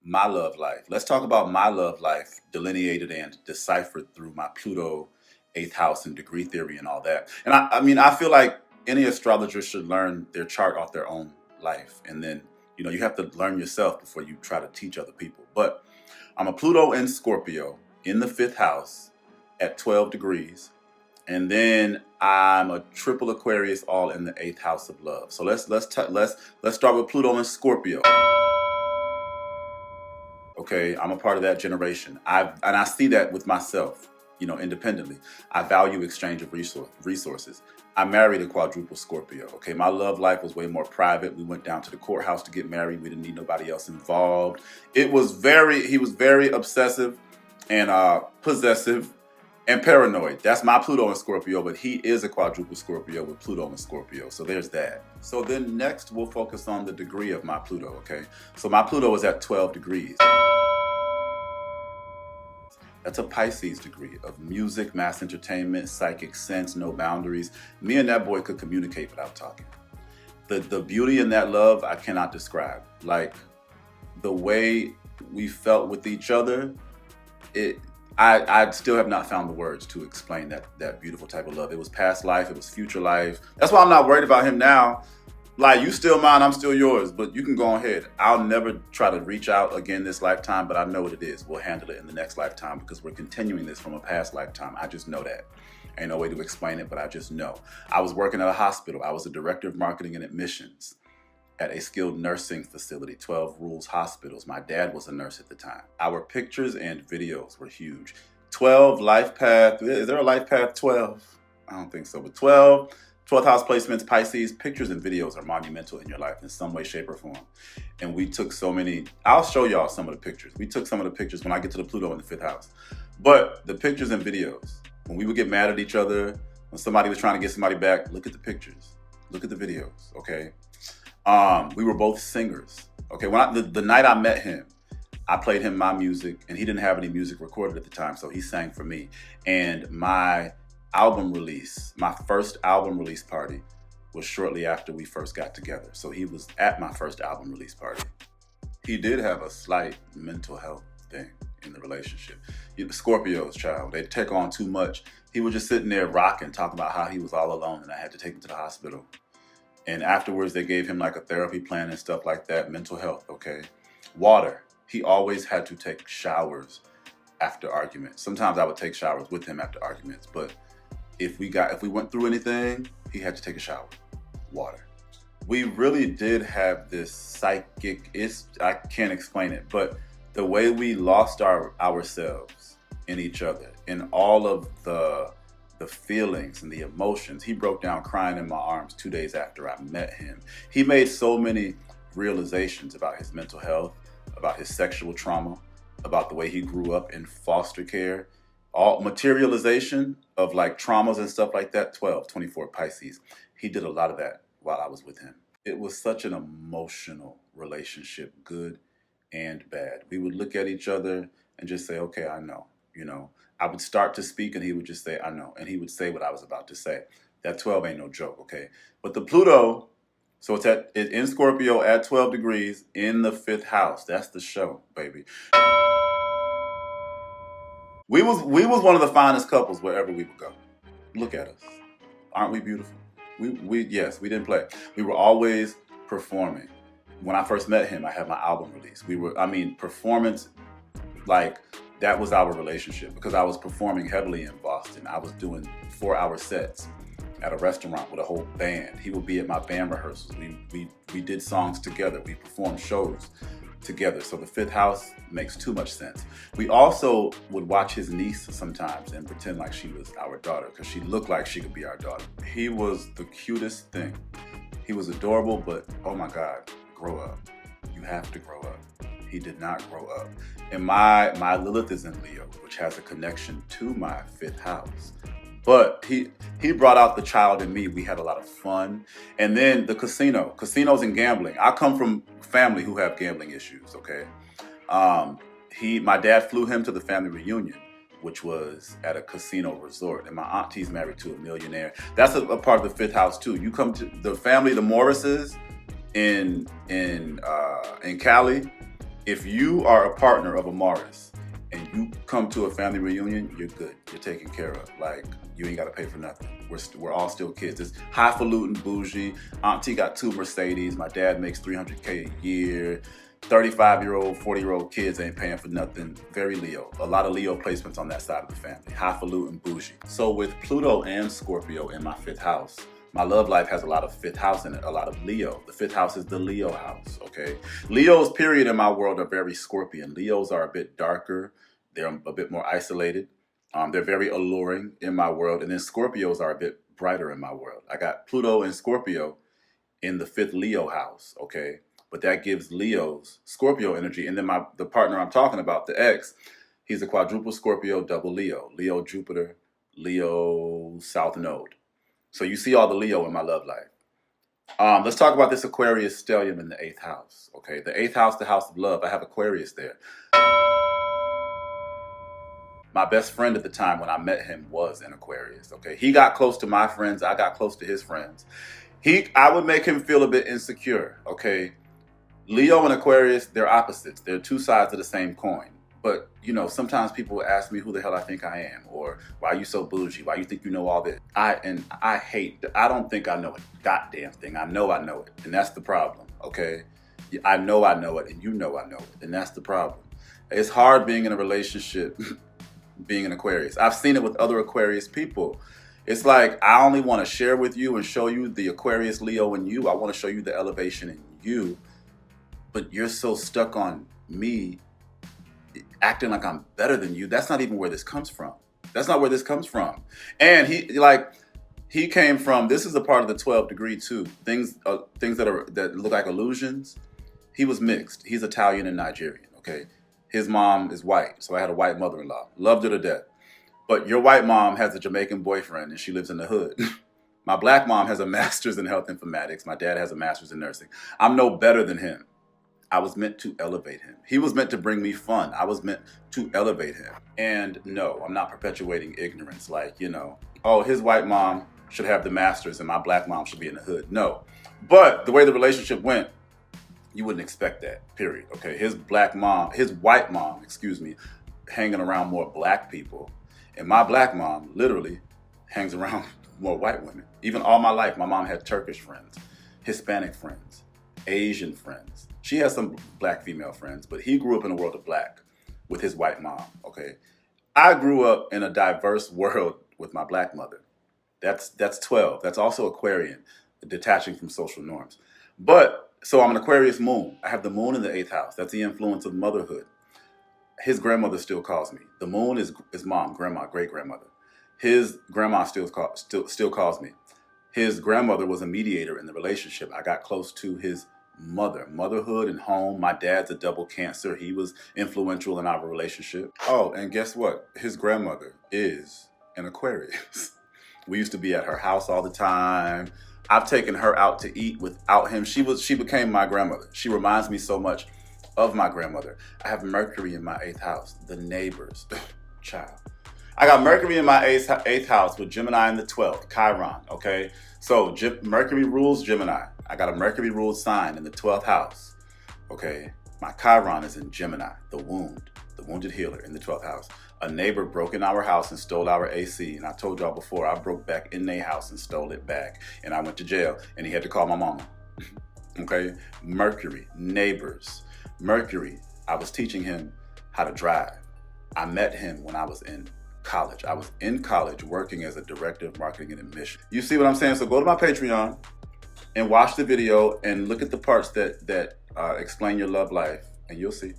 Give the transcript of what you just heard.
my love life. Let's talk about my love life, delineated and deciphered through my Pluto, eighth house, and degree theory and all that. And I mean, I feel like any astrologer should learn their chart off their own life. And then, you have to learn yourself before you try to teach other people. But I'm a Pluto and Scorpio in the fifth house at 12 degrees. And then I'm a triple Aquarius all in the eighth house of love. So let's start with Pluto and Scorpio. Okay, I'm a part of that generation. I see that with myself, independently. I value exchange of resources. I married a quadruple Scorpio. Okay, my love life was way more private. We went down to the courthouse to get married. We didn't need nobody else involved. He was very obsessive and possessive and paranoid. That's my Pluto and Scorpio, but he is a quadruple Scorpio with Pluto and Scorpio. So there's that. So then next we'll focus on the degree of my Pluto, okay? So my Pluto is at 12 degrees. That's a Pisces degree of music, mass entertainment, psychic sense, no boundaries. Me and that boy could communicate without talking. The beauty in that love, I cannot describe. Like the way we felt with each other, I still have not found the words to explain that beautiful type of love. It was past life, it was future life. That's why I'm not worried about him now. Like, you still mine, I'm still yours, but you can go ahead. I'll never try to reach out again this lifetime, but I know what it is. We'll handle it in the next lifetime because we're continuing this from a past lifetime. I just know that. Ain't no way to explain it, but I just know. I was working at a hospital. I was a director of marketing and admissions at a skilled nursing facility, 12 Rules Hospitals. My dad was a nurse at the time. Our pictures and videos were huge. 12 life path. Is there a life path 12? I don't think so, but 12 12th house placements, Pisces, pictures and videos are monumental in your life in some way, shape, or form. And we took so many, I'll show y'all some of the pictures. We took some of the pictures when I get to the Pluto in the fifth house. But the pictures and videos, when we would get mad at each other, when somebody was trying to get somebody back, look at the pictures, look at the videos, okay? We were both singers, okay? When the night I met him, I played him my music, and he didn't have any music recorded at the time, so he sang for me. And my album release, my first album release party was shortly after we first got together. So he was at my first album release party. He did have a slight mental health thing in the relationship. Scorpio's child, they take on too much. He was just sitting there rocking, talking about how he was all alone and I had to take him to the hospital. And afterwards they gave him like a therapy plan and stuff like that, mental health, okay? Water, he always had to take showers after arguments. Sometimes I would take showers with him after arguments, but if we went through anything, he had to take a shower. Water. We really did have this psychic, I can't explain it, but the way we lost ourselves in each other, in all of the feelings and the emotions. He broke down crying in my arms 2 days after I met him. He made so many realizations about his mental health, about his sexual trauma, about the way he grew up in foster care. All materialization of like traumas and stuff like that. 12, 24 Pisces. He did a lot of that while I was with him. It was such an emotional relationship, good and bad. We would look at each other and just say, okay, I know, I would start to speak and he would just say, I know. And he would say what I was about to say. That 12 ain't no joke, okay? But the Pluto, so it's in Scorpio at 12 degrees in the fifth house. That's the show, baby. We was one of the finest couples wherever we would go. Look at us. Aren't we beautiful? Yes, we didn't play. We were always performing. When I first met him, I had my album release. Performance, like, that was our relationship because I was performing heavily in Boston. I was doing 4-hour sets at a restaurant with a whole band. He would be at my band rehearsals. We did songs together. We performed shows together. So the fifth house makes too much sense. We also would watch his niece sometimes and pretend like she was our daughter because she looked like she could be our daughter. He was the cutest thing. He was adorable, but oh my God, grow up. You have to grow up. He did not grow up. And my Lilith is in Leo, which has a connection to my fifth house. But he brought out the child in me. We had a lot of fun. And then the casinos and gambling. I come from family who have gambling issues, okay? My dad flew him to the family reunion, which was at a casino resort. And my auntie's married to a millionaire. That's a part of the fifth house too. You come to the family, the Morrises in Cali, If you are a partner of a Morris and you come to a family reunion, you're good. You're taken care of. Like, you ain't got to pay for nothing. We're all still kids. It's highfalutin, bougie. Auntie got 2 Mercedes. My dad makes $300K a year. 35-year-old, 40-year-old kids ain't paying for nothing. Very Leo. A lot of Leo placements on that side of the family. Highfalutin, bougie. So with Pluto and Scorpio in my 5th house, my love life has a lot of 5th house in it, a lot of Leo. The 5th house is the Leo house, okay? Leos, period, in my world are very Scorpion. Leos are a bit darker. They're a bit more isolated. They're very alluring in my world. And then Scorpios are a bit brighter in my world. I got Pluto and Scorpio in the 5th Leo house, okay? But that gives Leos Scorpio energy. And then the partner I'm talking about, the ex, he's a quadruple Scorpio, double Leo. Leo Jupiter, Leo South Node. So you see all the Leo in my love life. Let's talk about this Aquarius stellium in the 8th house. Okay, the 8th house, the house of love. I have Aquarius there. My best friend at the time when I met him was an Aquarius. Okay, he got close to my friends. I got close to his friends. I would make him feel a bit insecure. Okay, Leo and Aquarius, they're opposites. They're 2 sides of the same coin. But, you know, sometimes people ask me who the hell I think I am, or why are you so bougie? Why you think you know all this? I don't think I know a goddamn thing. I know it. And that's the problem, okay? I know it, and you know I know it. And that's the problem. It's hard being in a relationship, being an Aquarius. I've seen it with other Aquarius people. It's like, I only want to share with you and show you the Aquarius Leo in you. I want to show you the elevation in you. But you're so stuck on me acting like I'm better than you. That's not even where this comes from. That's not where this comes from. And he came from, this is a part of the 12th degree too. Things that look like illusions. He was mixed. He's Italian and Nigerian, okay? His mom is white, so I had a white mother-in-law. Loved her to death. But your white mom has a Jamaican boyfriend and she lives in the hood. My black mom has a master's in health informatics. My dad has a master's in nursing. I'm no better than him. I was meant to elevate him. He was meant to bring me fun. I was meant to elevate him. And no, I'm not perpetuating ignorance. Like, you know, oh, his white mom should have the masters and my black mom should be in the hood. No. But the way the relationship went, you wouldn't expect that, period. Okay, his white mom, hanging around more black people. And my black mom literally hangs around more white women. Even all my life, my mom had Turkish friends, Hispanic friends, Asian friends. She has some black female friends, but he grew up in a world of black with his white mom, okay? I grew up in a diverse world with my black mother. That's 12. That's also Aquarian, detaching from social norms. But, so I'm an Aquarius moon. I have the moon in the 8th house. That's the influence of motherhood. His grandmother still calls me. The moon is mom, grandma, great-grandmother. His grandma still calls me. His grandmother was a mediator in the relationship. I got close to his motherhood and home. My dad's a double Cancer. He was influential in our relationship. Oh, and guess what? His grandmother is an Aquarius. We used to be at her house all the time. I've taken her out to eat without him. She became my grandmother. She reminds me so much of my grandmother. I have Mercury in my 8th house. The neighbors. Child. I got Mercury in my 8th house with Gemini in the 12th, Chiron, okay? So Mercury rules Gemini. I got a Mercury ruled sign in the 12th house, okay? My Chiron is in Gemini, the wounded healer in the 12th house. A neighbor broke in our house and stole our AC. And I told y'all before, I broke back in their house and stole it back. And I went to jail and he had to call my mama, okay? Mercury, neighbors. Mercury, I was teaching him how to drive. I met him when I was in college. I was in college working as a director of marketing and admission. You see what I'm saying? So go to my Patreon and watch the video and look at the parts that explain your love life, and you'll see.